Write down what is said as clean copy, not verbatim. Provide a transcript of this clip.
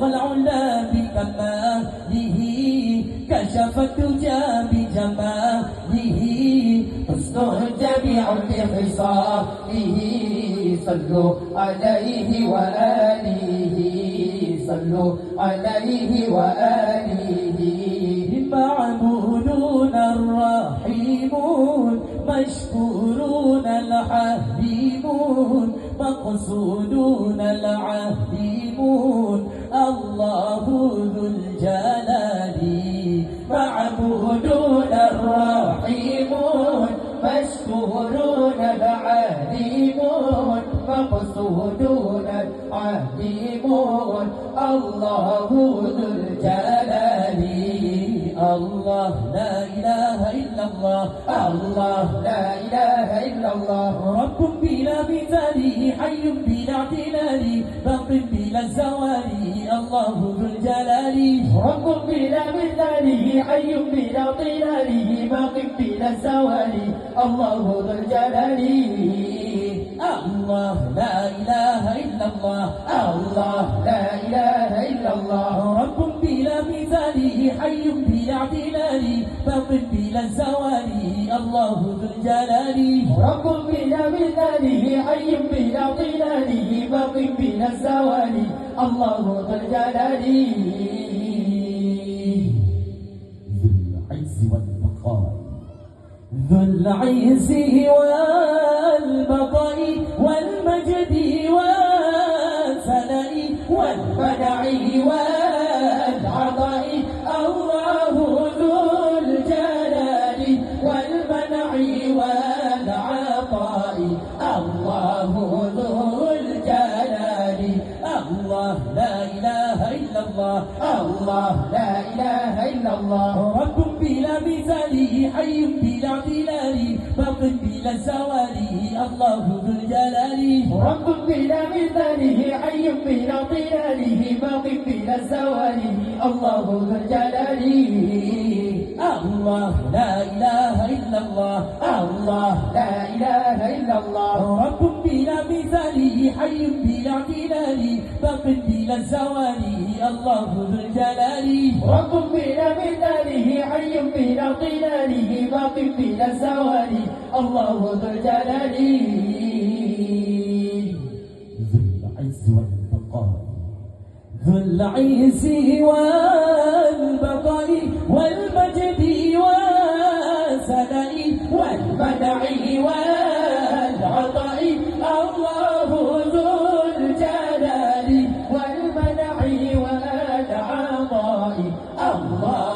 بلغ العلا بكماله كشف الدجى بجماله حسنه جميع بخصاله صلوا عليه وآله صلوا عليه وآله معبودون الرحيمون مشكورون الحليمون مقصودون العليمون الله ذو الجلال معبودون الرحيمون مشكورون العليمون مقصودون العليمون الله ذو الجلال الله لا إله إلا الله الله لا إله إلا الله رب بلا مثال حي بلا اعتلال باق بلا زوال الله ذو الجلال رب بلا مثال حي بلا اعتلال باق بلا زوال الله ذو الجلال الله لا إله إلا الله الله لا إله إلا الله رب بلا مثال حي بلا اعتلال باق بلا زوال الله ذو الجلال رب بلا مثال حي بلا اعتلال باق بلا زوال الله ذو الجلال ذو العز والبقاء ذو العز والبقاء والمجد والثناء والمنع والعطاء الله ذو الجلال والمنع والعطاء الله ذو الجلال الله لا إله إلا الله الله لا إله إلا الله رب بلا مثال حي بلا اعتلال باق بلا زوال الله ذو الجلال رب بلا مثال حي بلا اعتلال باق بلا زوال الله ذو الجلال الله لا إله إلا الله الله لا إله إلا الله رب بلا مثال حي بلا اعتلال باق بلا زوال الله ذو الجلال رب بلا مثال حي بلا اعتلال باق بلا زوال الله ذو الجلال ذو العز والبقاء ذو العز والبقاء والمجد والثناء والمنع والعطاء الله ذو الجلال والمنع والعطاء الله